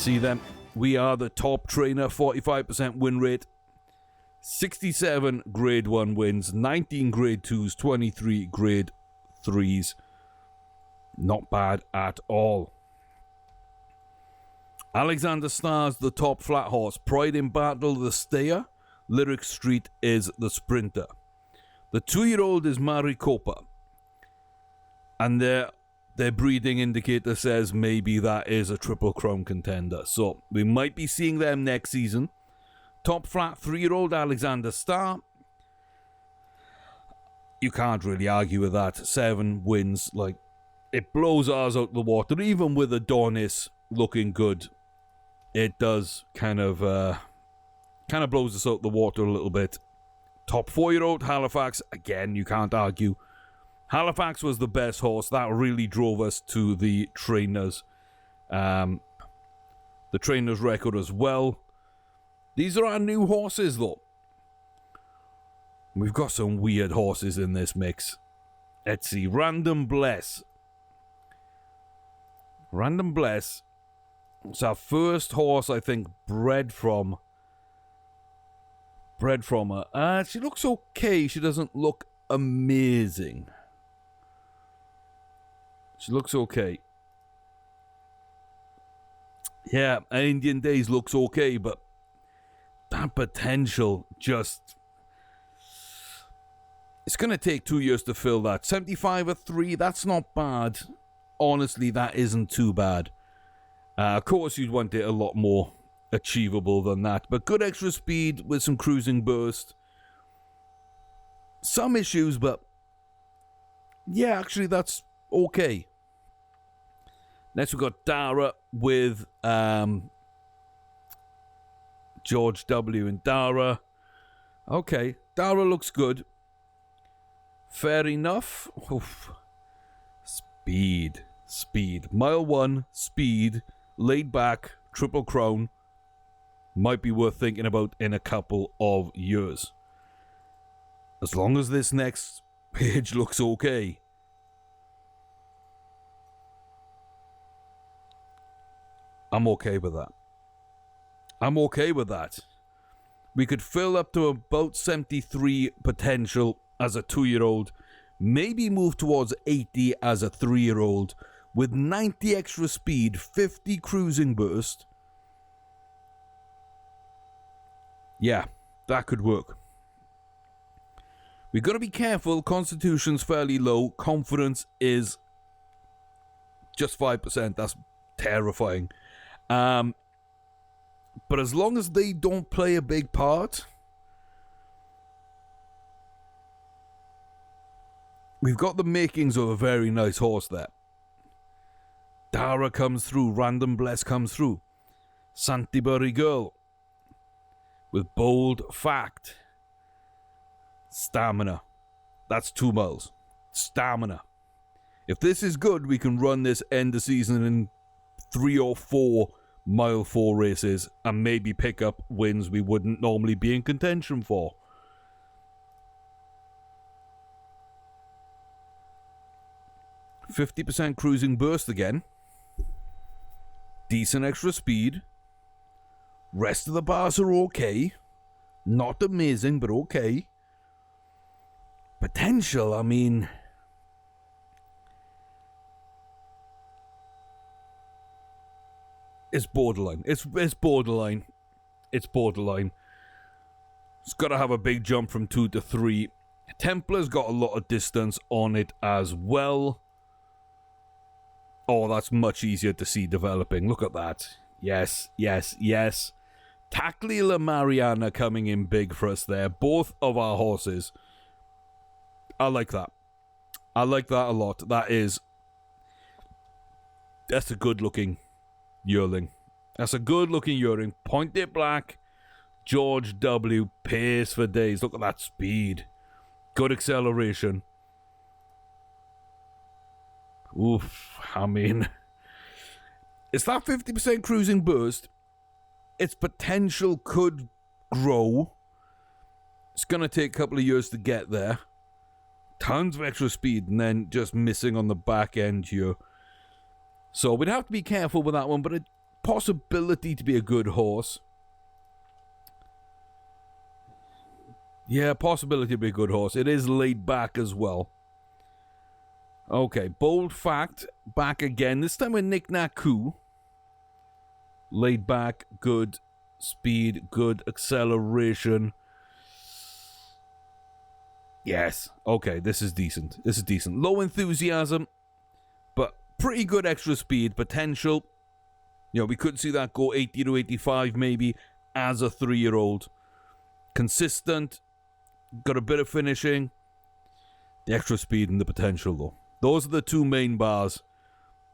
see them. We are the top trainer, 45% win rate, 67 grade 1 wins, 19 grade 2s, 23 grade 3s. Not bad at all. Alexander Star's the top flat horse. Pride in Battle, the stayer. Lyric Street is the sprinter. The 2-year-old is Maricopa. And their breeding indicator says maybe that is a Triple Crown contender. So we might be seeing them next season. Top flat 3-year-old Alexander Star. You can't really argue with that. 7 wins. Like, it blows ours out the water. Even with Adonis looking good, it does kind of blows us out the water a little bit. Top 4-year-old Halifax. Again, you can't argue. Halifax was the best horse. That really drove us to the trainers. The trainers record as well. These are our new horses, though. We've got some weird horses in this mix. Let's see. Random Bless. Random Bless. It's our first horse, I think, bred from her. She looks okay. She doesn't look amazing. She looks okay. Yeah, Indian Days looks okay, but that potential just... It's going to take 2 years to fill that. 75 or 3, that's not bad. Honestly, that isn't too bad. Of course, you'd want it a lot more achievable than that. But good extra speed with some cruising burst. Some issues, but... yeah, actually, that's okay. Next, we've got Dara with George W. and Dara. Okay, Dara looks good. Fair enough. Oof. Speed. Mile 1, speed, laid back, Triple Crown. Might be worth thinking about in a couple of years. As long as this next page looks okay. I'm okay with that. We could fill up to about 73 potential as a 2-year-old. Maybe move towards 80 as a 3-year-old. With 90 extra speed, 50 cruising burst. Yeah, that could work. We've got to be careful. Constitution's fairly low. Confidence is just 5%. That's terrifying. But as long as they don't play a big part, we've got the makings of a very nice horse there. Dara comes through. Random Bless comes through. Santibury Girl with Bold Fact. Stamina. That's 2 miles. Stamina. If this is good, we can run this end of season in 3 or 4 mile 4 races and maybe pick up wins we wouldn't normally be in contention for. %50 cruising burst again. Decent extra speed. Rest of the bars are okay. Not amazing, but okay. Potential, I mean... It's borderline. It's borderline. It's borderline. It's got to have a big jump from 2 to 3. Templar's got a lot of distance on it as well. Oh, that's much easier to see developing. Look at that. Yes. Taklila Mariana coming in big for us there. Both of our horses. I like that. I like that a lot. That's a good looking yearling. That's a good looking yearling. Pointed black. George W. Pace for days. Look at that speed. Good acceleration. Oof. I mean, it's that 50% cruising burst. Its potential could grow. It's going to take a couple of years to get there. Tons of extra speed and then just missing on the back end here. So we'd have to be careful with that one, but possibility to be a good horse. Yeah, possibility to be a good horse. It is laid back as well. Okay, Bold Fact, back again. This time with Nick Naku. Laid back, good speed, good acceleration. Yes. Okay, this is decent. This is decent. Low enthusiasm, but pretty good extra speed potential. You know, we could see that go 80 to 85 maybe as a 3-year-old. Consistent. Got a bit of finishing. The extra speed and the potential, though. Those are the two main bars.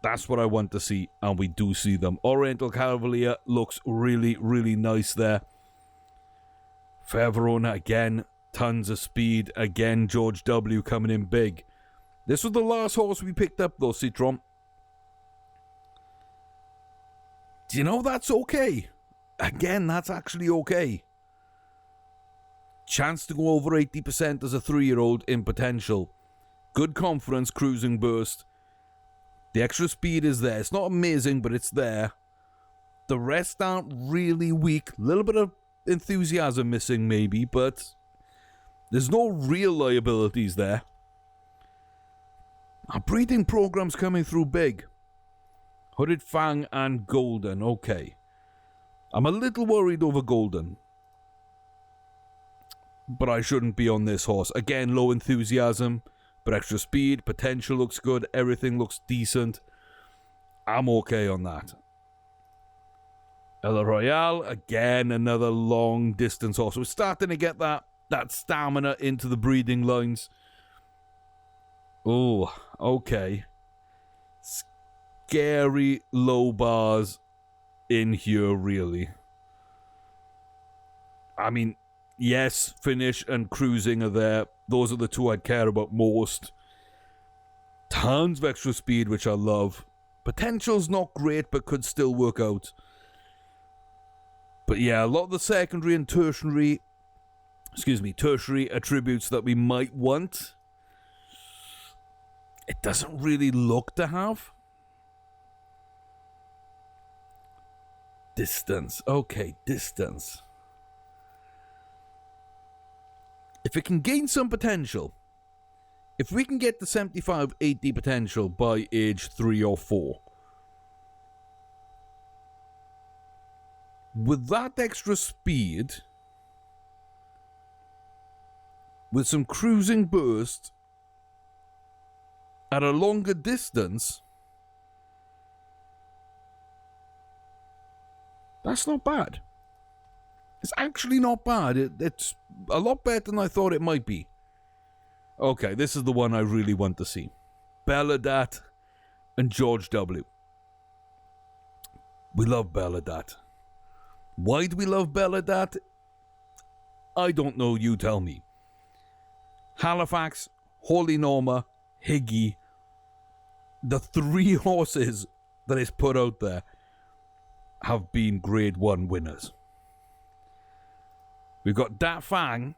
That's what I want to see, and we do see them. Oriental Cavalier looks really, really nice there. Fair Verona again. Tons of speed. Again, George W. coming in big. This was the last horse we picked up, though, Citron. Do you know that's okay? Again, that's actually okay. Chance to go over 80% as a 3-year-old in potential. Good confidence, cruising burst. The extra speed is there. It's not amazing, but it's there. The rest aren't really weak. A little bit of enthusiasm missing maybe, but there's no real liabilities there. Our breeding program's coming through big. Hooded Fang and Golden. Okay. I'm a little worried over Golden. But I shouldn't be on this horse. Again, low enthusiasm, but extra speed. Potential looks good. Everything looks decent. I'm okay on that. El Royale, again, another long distance horse. We're starting to get that stamina into the breeding lines. Oh, okay. Scary low bars in here, really. I mean, yes, finish and cruising are there. Those are the two I'd care about most. Tons of extra speed, which I love. Potential's not great, but could still work out. But yeah, a lot of the secondary and tertiary attributes that we might want, it doesn't really look to have. Distance. Okay, distance. If it can gain some potential, if we can get the 75-80 potential by age 3 or 4, with that extra speed, with some cruising burst, at a longer distance, that's not bad. It's actually not bad. It's a lot better than I thought it might be. Okay, this is the one I really want to see. Belladat and George W. We love Belladat. Why do we love Belladat? I don't know, you tell me. Halifax, Holy Norma, Higgy, the 3 horses that is put out there have been Grade 1 winners. We've got Dat Fang,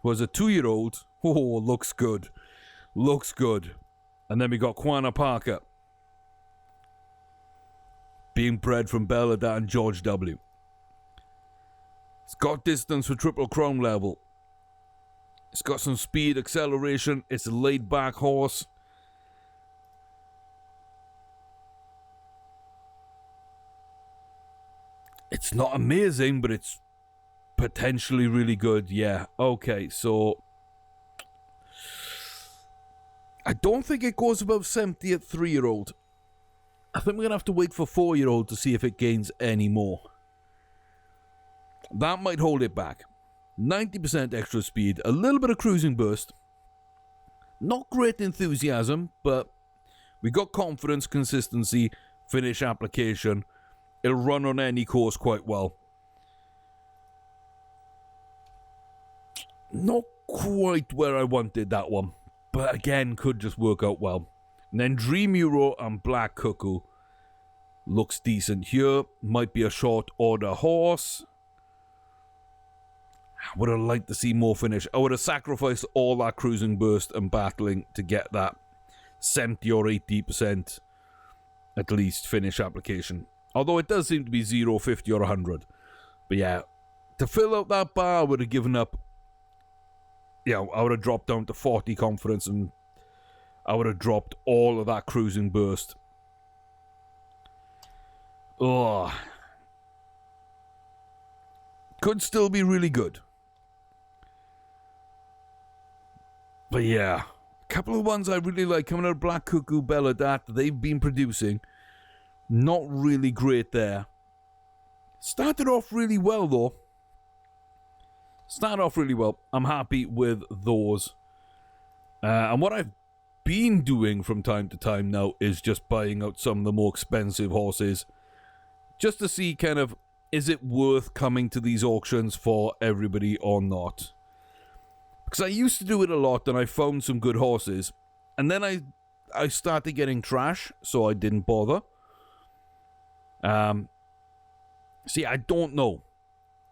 who is a 2-year-old. Oh, looks good. Looks good. And then we got Quanah Parker, being bred from Belladat and George W. It's got distance for Triple Crown level. It's got some speed, acceleration. It's a laid-back horse. It's not amazing, but it's potentially really good. Yeah, okay, so I don't think it goes above 70 at 3-year-old. I think we're going to have to wait for 4-year-old to see if it gains any more. That might hold it back. 90% extra speed, a little bit of cruising burst. Not great enthusiasm, but we got confidence, consistency, finish application. It'll run on any course quite well. Not quite where I wanted that one, but again, could just work out well. And then Dream Euro and Black Cuckoo looks decent here. Might be a short order horse. I would have liked to see more finish. I would have sacrificed all that cruising burst and battling to get that 70 or 80% at least finish application. Although it does seem to be 0, 50, or 100. But yeah, to fill out that bar, I would have given up. I would have dropped down to 40 confidence, and I would have dropped all of that cruising burst. Oh. Could still be really good. But yeah, a couple of ones I really like coming out of Black Cuckoo, Belladat, they've been producing. Not really great there. Started off really well, though. I'm happy with those. And what I've been doing from time to time now is just buying out some of the more expensive horses. Just to see kind of, is it worth coming to these auctions for everybody or not? Because I used to do it a lot and I found some good horses. And then I started getting trash, so I didn't bother. See, I don't know.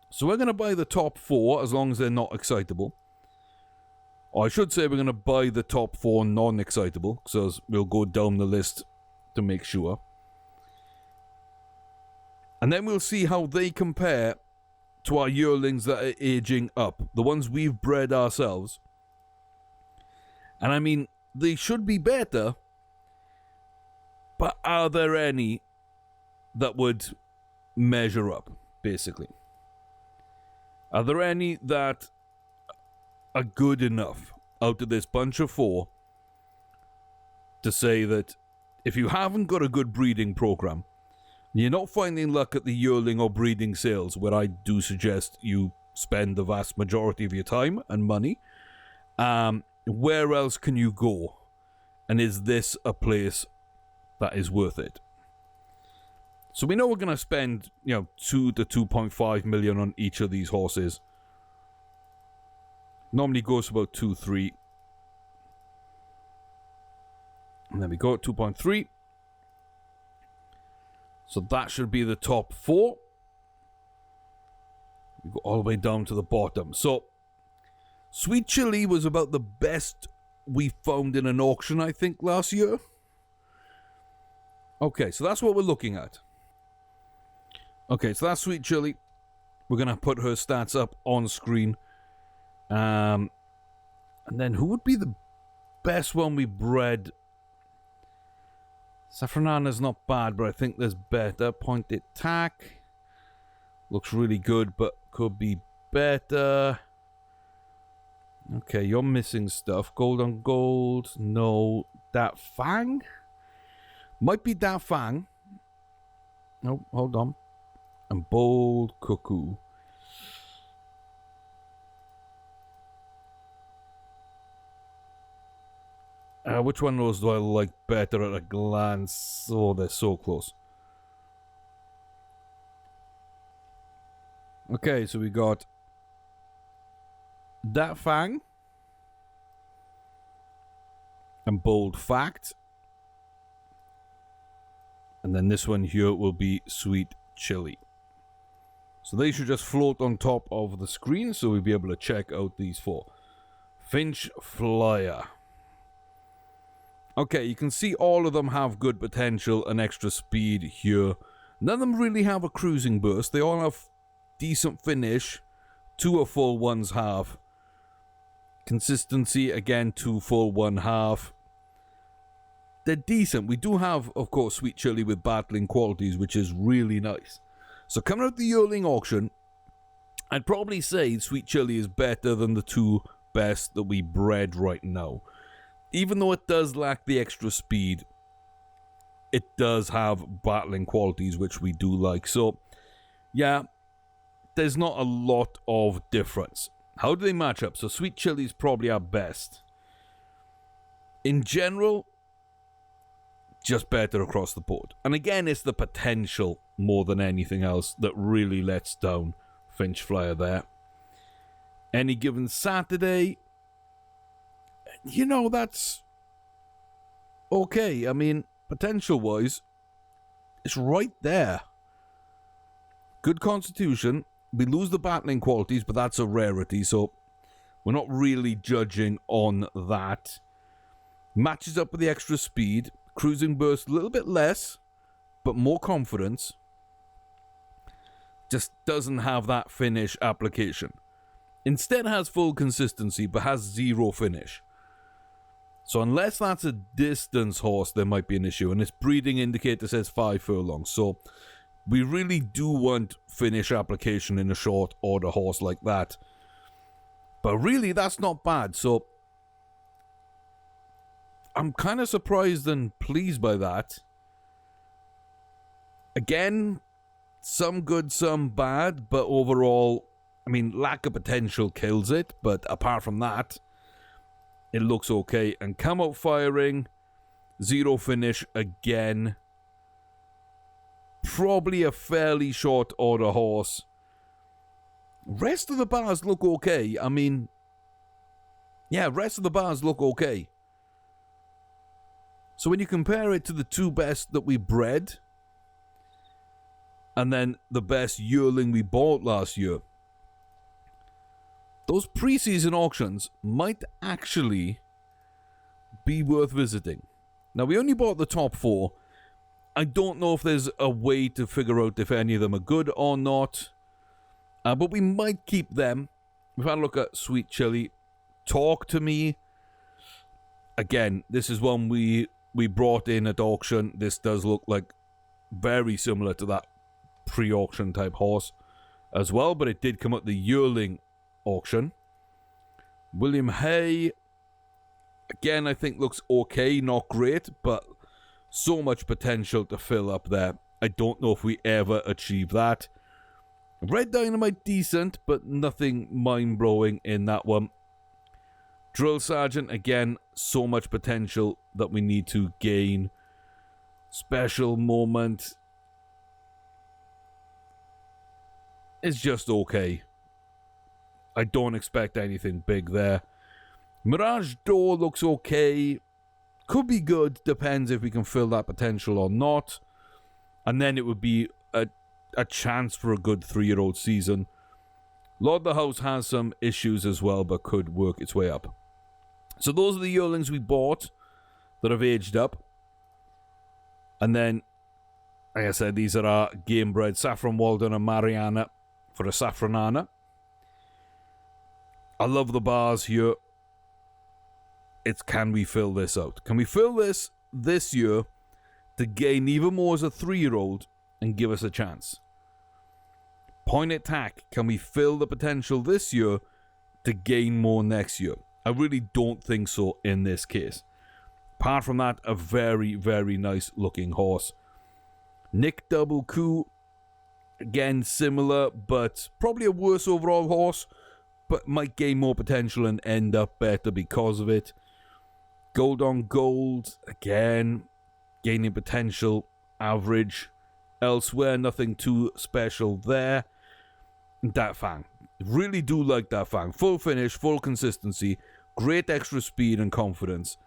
So we're going to buy the top 4 as long as they're not excitable. Or I should say we're going to buy the top 4 non-excitable, so we'll go down the list to make sure. And then we'll see how they compare to our yearlings that are aging up. The ones we've bred ourselves. And I mean, they should be better. But are there any that would measure up, basically? Are there any that are good enough out of this bunch of 4 to say that if you haven't got a good breeding program, you're not finding luck at the yearling or breeding sales, where I do suggest you spend the vast majority of your time and money, where else can you go? And is this a place that is worth it? So we know we're going to spend, 2 to 2.5 million on each of these horses. Normally goes about 2, 3. And then we go at 2.3. So that should be the top 4. We go all the way down to the bottom. So Sweet Chili was about the best we found in an auction, I think, last year. Okay, so that's what we're looking at. Okay, so that's Sweet Chili. We're going to put her stats up on screen. And then who would be the best one we bred? Saffronana's not bad, but I think there's better. Pointed tack. Looks really good, but could be better. Okay, you're missing stuff. Gold on gold. No. Dat Fang? Might be Dat Fang. No, hold on. And Bold Cuckoo. Which one of those do I like better at a glance? Oh, they're so close. Okay, so we got Dat Fang and Bold Fact. And then this one here will be Sweet Chili. So they should just float on top of the screen, so we'll be able to check out these 4. Finch Flyer. Okay, you can see all of them have good potential and extra speed here. None of them really have a cruising burst. They all have decent finish. 2 are full, 1's half. Consistency, again, 2 full, 1 half. They're decent. We do have, of course, Sweet Chili with battling qualities, which is really nice. So coming out the yearling auction, I'd probably say Sweet Chili is better than the 2 best that we bred right now. Even though it does lack the extra speed, it does have battling qualities, which we do like. So, yeah, there's not a lot of difference. How do they match up? So Sweet Chili is probably our best. In general, just better across the board. And again, it's the potential more than anything else that really lets down Finch Flyer there. Any given Saturday, that's okay. I mean, potential-wise, it's right there. Good constitution. We lose the battling qualities, but that's a rarity, so we're not really judging on that. Matches up with the extra speed. Cruising burst a little bit less, but more confidence. just doesn't have that finish application. Instead has full consistency, but has zero finish. So unless that's a distance horse, there might be an issue. And its breeding indicator says 5 furlongs. So we really do want finish application in a short order horse like that. But really, that's not bad. So I'm kind of surprised and pleased by that. Again, some good, some bad. But overall, I mean, lack of potential kills it. But apart from that, it looks okay. And come out firing, zero finish again. Probably a fairly short order horse. Rest of the bars look okay. I mean, yeah, rest of the bars look okay. So when you compare it to the two best that we bred, and then the best yearling we bought last year, those pre-season auctions might actually be worth visiting. Now, we only bought the top 4. I don't know if there's a way to figure out if any of them are good or not. But we might keep them. We've had a look at Sweet Chili. Talk to Me. Again, this is one we brought in at auction. This does look like very similar to that pre-auction type horse as well. But it did come at the yearling auction. William Hay, again, I think looks okay, not great, but so much potential to fill up there. I don't know if we ever achieve that. Red Dynamite, decent, but nothing mind-blowing in that one. Drill Sergeant, again, so much potential that we need to gain. Special Moment is just okay. I don't expect anything big there. Mirage Door looks okay. Could be good, depends if we can fill that potential or not. And then it would be a chance for a good 3-year-old season. Lord of the House has some issues as well, but could work its way up. So those are the yearlings we bought that have aged up. And then, like I said, these are our game bred Saffron Walden and Mariana for a Saffronana. I love the bars here. It's can we fill this out? Can we fill this year to gain even more as a 3-year-old and give us a chance? Point Attack, can we fill the potential this year to gain more next year? I really don't think so in this case. Apart from that, a very, very nice looking horse. Nick Double Coup, again similar, but probably a worse overall horse, but might gain more potential and end up better because of it. Gold on Gold, again, gaining potential, average. Elsewhere, nothing too special there. Dat Fang, really do like Dat Fang. Full finish, full consistency, great extra speed and confidence.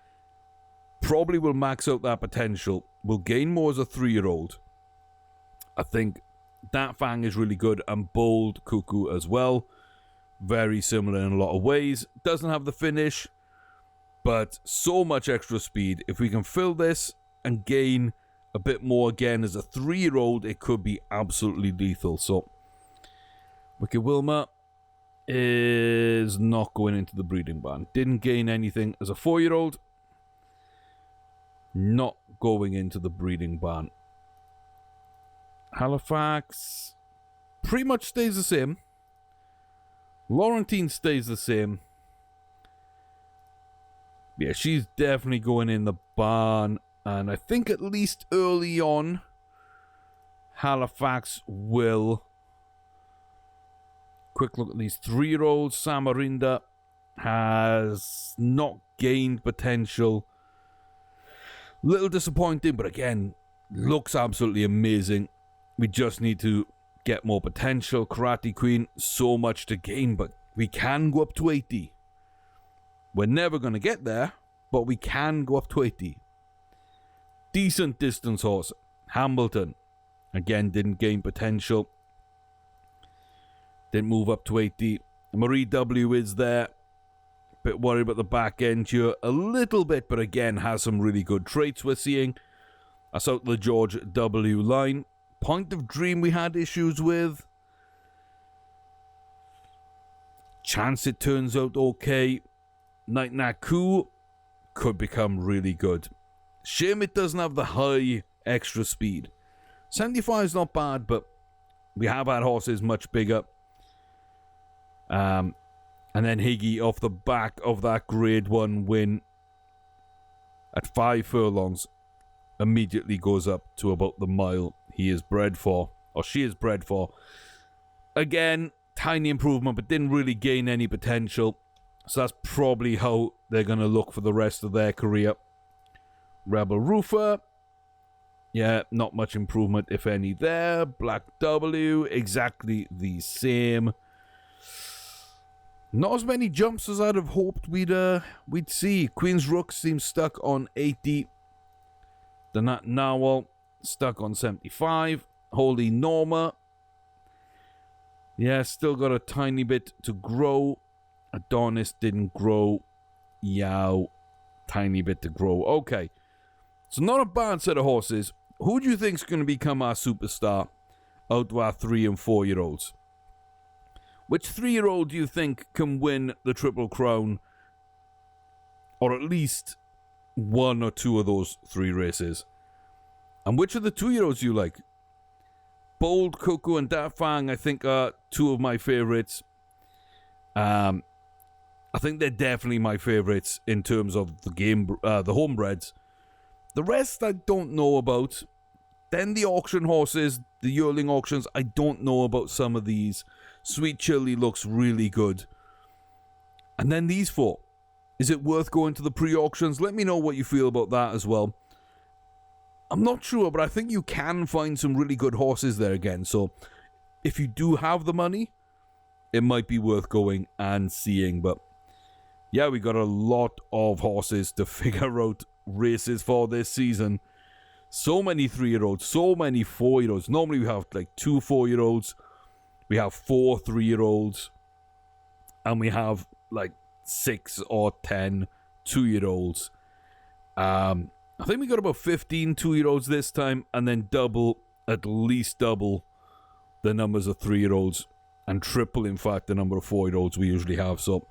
Probably will max out that potential. Will gain more as a 3-year-old. I think Dat Fang is really good, and Bold Cuckoo as well. Very similar in a lot of ways. Doesn't have the finish, but so much extra speed. If we can fill this and gain a bit more again as a 3-year-old, it could be absolutely lethal. So Wicked Wilma is not going into the breeding barn. Didn't gain anything as a 4-year-old. Not going into the breeding barn. Halifax pretty much stays the same. Laurentine stays the same. Yeah, she's definitely going in the barn. And I think at least early on, Halifax will. Quick look at these 3-year-olds. Samarinda has not gained potential. Little disappointing, but again, looks absolutely amazing. We just need to get more potential. Karate Queen, so much to gain, but we can go up to 80. We're never going to get there, but we can go up to 80. Decent distance horse. Hambleton, again, didn't gain potential. Didn't move up to 80. Marie W is there. Bit worried about the back end here a little bit, but again, has some really good traits we're seeing. That's out the George W line. Point of Dream we had issues with. Chance it turns out okay. Night Naku could become really good. Shame it doesn't have the high extra speed. 75 is not bad, but we have had horses much bigger. And then Higgy, off the back of that grade 1 win at 5 furlongs, immediately goes up to about the mile he is bred for, or she is bred for. Again, tiny improvement, but didn't really gain any potential. So that's probably how they're going to look for the rest of their career. Rebel Roofer. Yeah, not much improvement, if any, there. Black W, exactly the same. Not as many jumps as I'd have hoped we'd see. Queen's Rook seems stuck on 80. The Nat Narwhal stuck on 75. Holy Norma. Yeah, still got a tiny bit to grow. Adonis didn't grow. Yow, tiny bit to grow. Okay, so not a bad set of horses. Who do you think is going to become our superstar out of our 3 and 4 year olds? Which 3-year-old do you think can win the Triple Crown, or at least 1 or 2 of those 3 races? And which of the 2-year-olds do you like? Bold, Cuckoo, and Da Fang, I think, are 2 of my favorites. I think they're definitely my favorites in terms of the homebreds. The rest I don't know about. Then the auction horses, the yearling auctions, I don't know about some of these. Sweet Chili looks really good. And then these 4. Is it worth going to the pre-auctions? Let me know what you feel about that as well. I'm not sure, but I think you can find some really good horses there again. So if you do have the money, it might be worth going and seeing. But yeah, we got a lot of horses to figure out races for this season. So many 3-year-olds, so many 4-year-olds. Normally we have like 2 4-year-olds. We have 4 3-year-olds. And we have like 6 or 10 2-year-olds. I think we got about 15 2-year-olds this time, and then at least double the numbers of 3-year-olds, and triple, in fact, the number of 4-year-olds we usually have. So,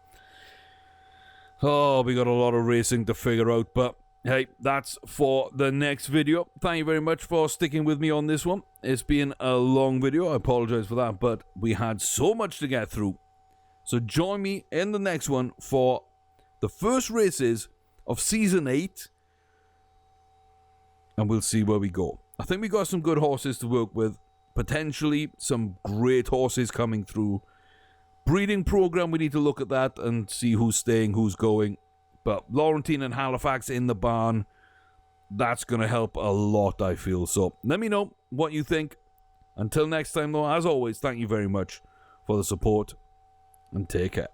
we got a lot of racing to figure out, but hey, that's for the next video. Thank you very much for sticking with me on this one. It's been a long video, I apologize for that, but we had so much to get through. So join me in the next one for the first races of Season 8, and we'll see where we go. I think we got some good horses to work with. Potentially some great horses coming through. Breeding program, we need to look at that and see who's staying, who's going. But Laurentine and Halifax in the barn, that's going to help a lot, I feel. So let me know what you think. Until next time, though, as always, thank you very much for the support, and take care.